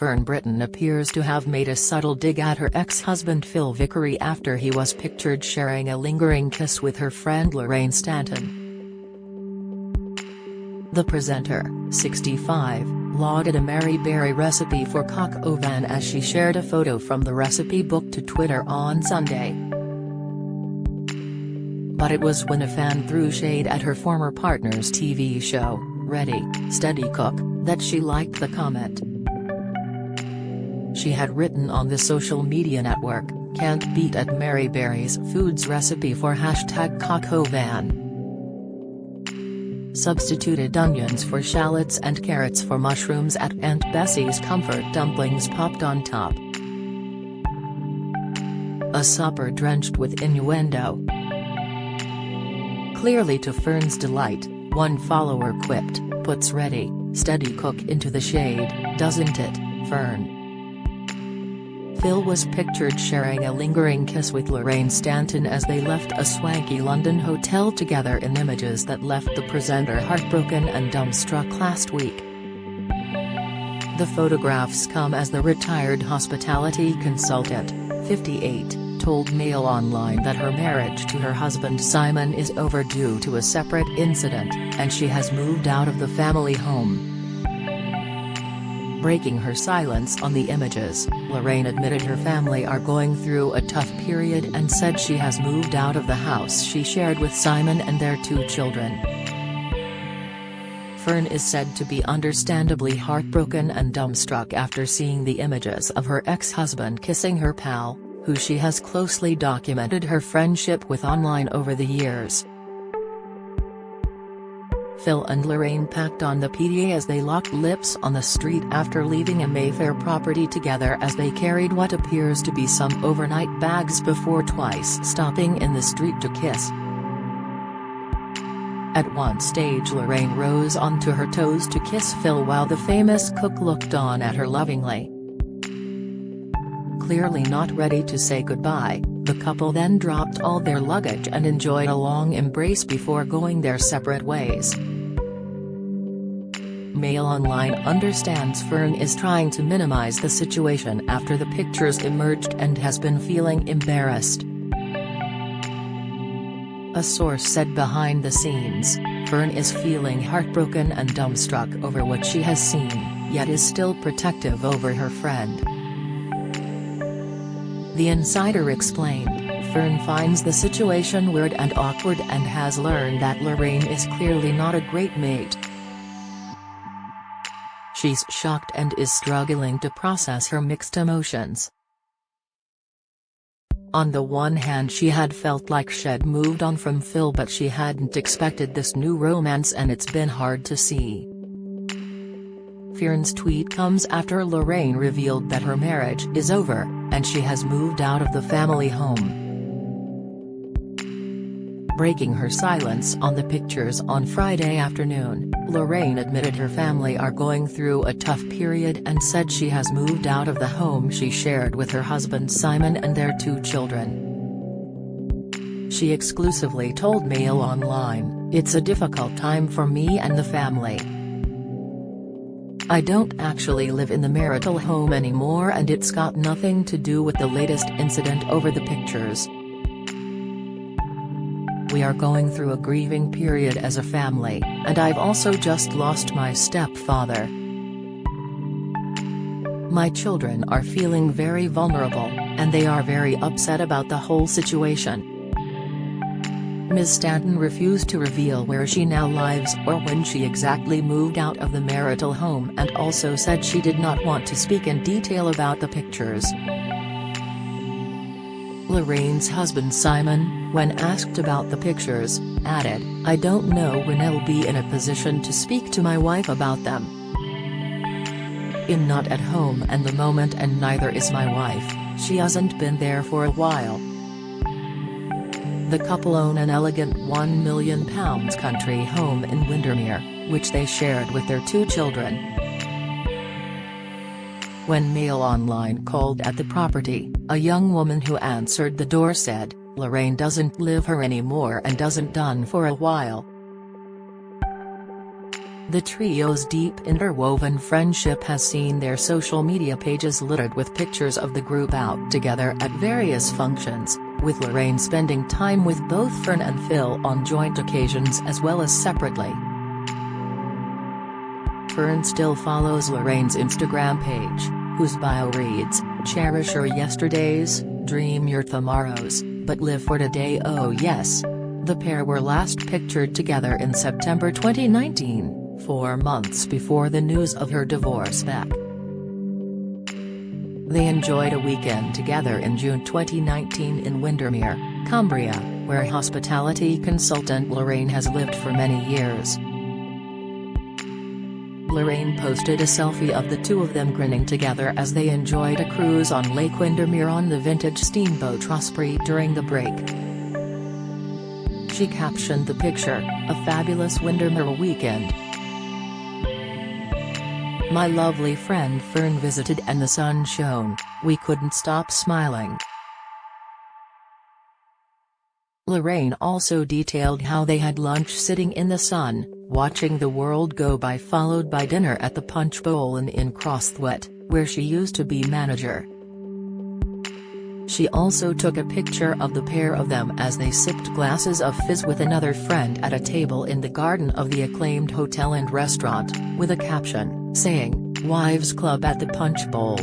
Fern Britton appears to have made a subtle dig at her ex-husband Phil Vickery after he was pictured sharing a lingering kiss with her friend Lorraine Stanton. The presenter, 65, lauded a Mary Berry recipe for coq au vin as she shared a photo from the recipe book to Twitter on Sunday. But it was when a fan threw shade at her former partner's TV show, Ready, Steady Cook, that she liked the comment. She had written on the social media network, "Can't beat at Mary Berry's foods recipe for #coq au vin. Substituted onions for shallots and carrots for mushrooms at Aunt Bessie's comfort dumplings popped on top. A supper drenched with innuendo." Clearly to Fern's delight, one follower quipped, "Puts Ready, Steady Cook into the shade, doesn't it, Fern?" Phil was pictured sharing a lingering kiss with Lorraine Stanton as they left a swanky London hotel together in images that left the presenter heartbroken and dumbstruck last week. The photographs come as the retired hospitality consultant, 58, told Mail Online that her marriage to her husband Simon is over due to a separate incident, and she has moved out of the family home. Breaking her silence on the images, Lorraine admitted her family are going through a tough period and said she has moved out of the house she shared with Simon and their 2 children. Fern is said to be understandably heartbroken and dumbstruck after seeing the images of her ex-husband kissing her pal, who she has closely documented her friendship with online over the years. Phil and Lorraine packed on the PDA as they locked lips on the street after leaving a Mayfair property together as they carried what appears to be some overnight bags before twice stopping in the street to kiss. At one stage Lorraine rose onto her toes to kiss Phil while the famous cook looked on at her lovingly. Clearly not ready to say goodbye, the couple then dropped all their luggage and enjoyed a long embrace before going their separate ways. Mail Online understands Fern is trying to minimize the situation after the pictures emerged and has been feeling embarrassed. A source said behind the scenes, Fern is feeling heartbroken and dumbstruck over what she has seen, yet is still protective over her friend. The insider explained, Fern finds the situation weird and awkward and has learned that Lorraine is clearly not a great mate. She's shocked and is struggling to process her mixed emotions. On the one hand she had felt like she'd moved on from Phil, but she hadn't expected this new romance and it's been hard to see. Fern's tweet comes after Lorraine revealed that her marriage is over, and she has moved out of the family home. Breaking her silence on the pictures on Friday afternoon, Lorraine admitted her family are going through a tough period and said she has moved out of the home she shared with her husband Simon and their 2 children. She exclusively told Mail Online, "It's a difficult time for me and the family. I don't actually live in the marital home anymore and it's got nothing to do with the latest incident over the pictures. We are going through a grieving period as a family, and I've also just lost my stepfather. My children are feeling very vulnerable, and they are very upset about the whole situation." Ms. Stanton refused to reveal where she now lives or when she exactly moved out of the marital home, and also said she did not want to speak in detail about the pictures. Lorraine's husband Simon, when asked about the pictures, added, "I don't know when I'll be in a position to speak to my wife about them. I'm not at home at the moment and neither is my wife, she hasn't been there for a while." The couple own an elegant £1 million country home in Windermere, which they shared with their 2 children. When Mail Online called at the property, a young woman who answered the door said, "Lorraine doesn't live here anymore and doesn't done for a while." The trio's deep interwoven friendship has seen their social media pages littered with pictures of the group out together at various functions, with Lorraine spending time with both Fern and Phil on joint occasions as well as separately. Fern still follows Lorraine's Instagram page, whose bio reads, "Cherish your yesterdays, dream your tomorrows, but live for today, oh yes." The pair were last pictured together in September 2019, 4 months before the news of her divorce back. They enjoyed a weekend together in June 2019 in Windermere, Cumbria, where hospitality consultant Lorraine has lived for many years. Lorraine posted a selfie of the two of them grinning together as they enjoyed a cruise on Lake Windermere on the vintage steamboat Osprey during the break. She captioned the picture, "A fabulous Windermere weekend. My lovely friend Fern visited and the sun shone, we couldn't stop smiling." Lorraine also detailed how they had lunch sitting in the sun, watching the world go by, followed by dinner at the Punch Bowl in Crosthwaite, where she used to be manager. She also took a picture of the pair of them as they sipped glasses of fizz with another friend at a table in the garden of the acclaimed hotel and restaurant, with a caption, saying, "Wives Club at the Punch Bowl."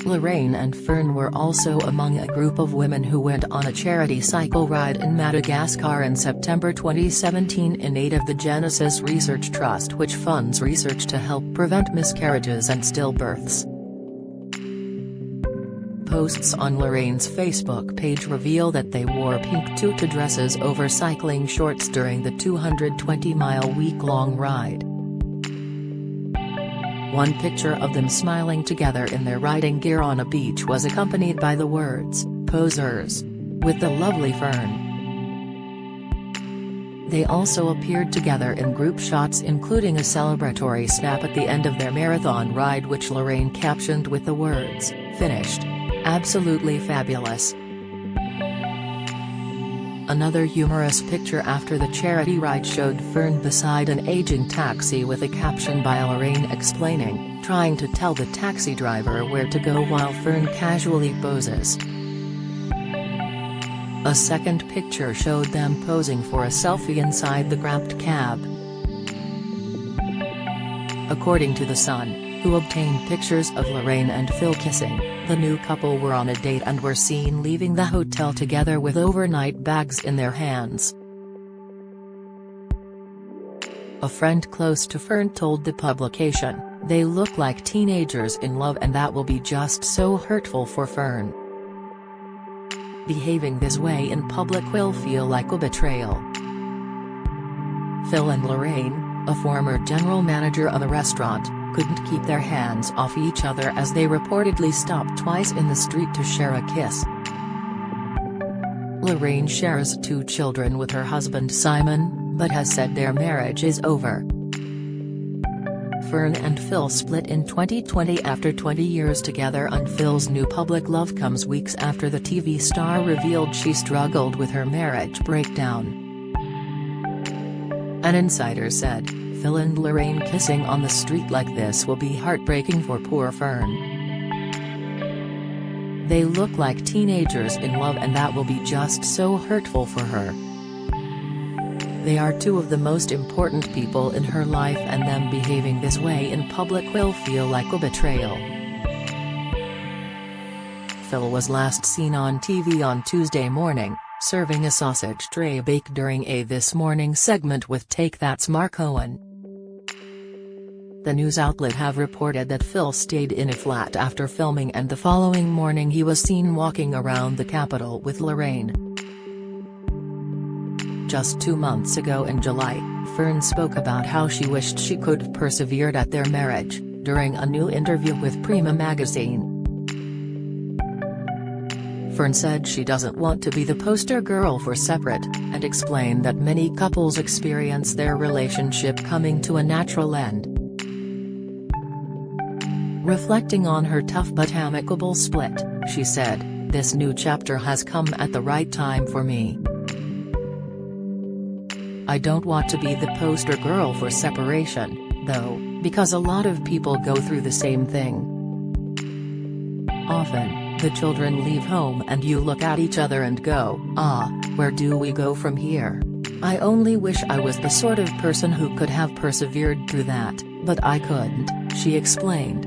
Lorraine and Fern were also among a group of women who went on a charity cycle ride in Madagascar in September 2017 in aid of the Genesis Research Trust, which funds research to help prevent miscarriages and stillbirths. Posts on Lorraine's Facebook page reveal that they wore pink tutu dresses over cycling shorts during the 220-mile week-long ride. One picture of them smiling together in their riding gear on a beach was accompanied by the words, "Posers," with the lovely Fern. They also appeared together in group shots, including a celebratory snap at the end of their marathon ride, which Lorraine captioned with the words, "Finished. Absolutely fabulous." Another humorous picture after the charity ride showed Fern beside an aging taxi with a caption by Lorraine explaining, trying to tell the taxi driver where to go while Fern casually poses. A second picture showed them posing for a selfie inside the cramped cab. According to The Sun, who obtained pictures of Lorraine and Phil kissing, the new couple were on a date and were seen leaving the hotel together with overnight bags in their hands. A friend close to Fern told the publication, "They look like teenagers in love and that will be just so hurtful for Fern. Behaving this way in public will feel like a betrayal." Phil and Lorraine, a former general manager of a restaurant, couldn't keep their hands off each other as they reportedly stopped twice in the street to share a kiss. Lorraine shares 2 children with her husband Simon, but has said their marriage is over. Fern and Phil split in 2020 after 20 years together, and Phil's new public love comes weeks after the TV star revealed she struggled with her marriage breakdown. An insider said, "Phil and Lorraine kissing on the street like this will be heartbreaking for poor Fern. They look like teenagers in love and that will be just so hurtful for her. They are 2 of the most important people in her life and them behaving this way in public will feel like a betrayal." Phil was last seen on TV on Tuesday morning, serving a sausage tray bake during a This Morning segment with Take That's Mark Owen. The news outlet have reported that Phil stayed in a flat after filming, and the following morning he was seen walking around the Capitol with Lorraine. Just 2 months ago in July, Fern spoke about how she wished she could have persevered at their marriage, during a new interview with Prima magazine. Fern said she doesn't want to be the poster girl for separate, and explained that many couples experience their relationship coming to a natural end. Reflecting on her tough but amicable split, she said, "This new chapter has come at the right time for me. I don't want to be the poster girl for separation, though, because a lot of people go through the same thing. Often, the children leave home and you look at each other and go, where do we go from here? I only wish I was the sort of person who could have persevered through that, but I couldn't," she explained.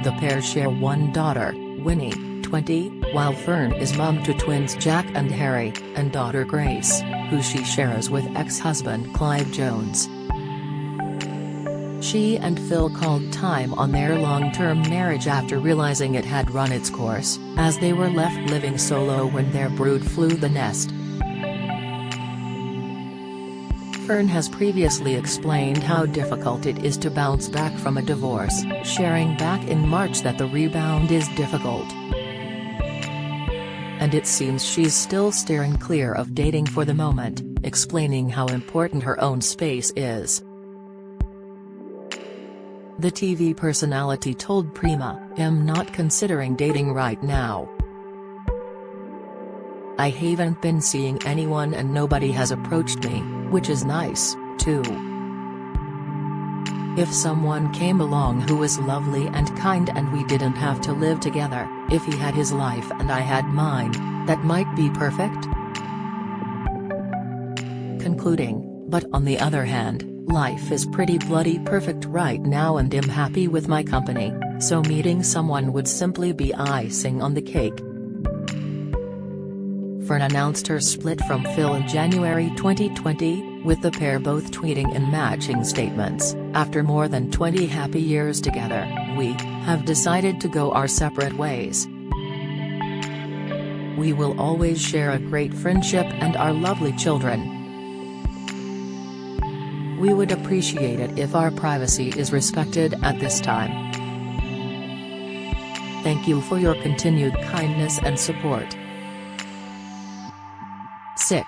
The pair share one daughter, Winnie, 20, while Fern is mom to twins Jack and Harry, and daughter Grace, who she shares with ex-husband Clive Jones. She and Phil called time on their long-term marriage after realizing it had run its course, as they were left living solo when their brood flew the nest. Fern has previously explained how difficult it is to bounce back from a divorce, sharing back in March that the rebound is difficult. And it seems she's still steering clear of dating for the moment, explaining how important her own space is. The TV personality told Prima, "I'm not considering dating right now. I haven't been seeing anyone and nobody has approached me, which is nice, too. If someone came along who was lovely and kind and we didn't have to live together, if he had his life and I had mine, that might be perfect." Concluding, "But on the other hand, life is pretty bloody perfect right now and I'm happy with my company, so meeting someone would simply be icing on the cake." Fern announced her split from Phil in January 2020, with the pair both tweeting in matching statements, "After more than 20 happy years together, we have decided to go our separate ways. We will always share a great friendship and our lovely children. We would appreciate it if our privacy is respected at this time. Thank you for your continued kindness and support." Sick.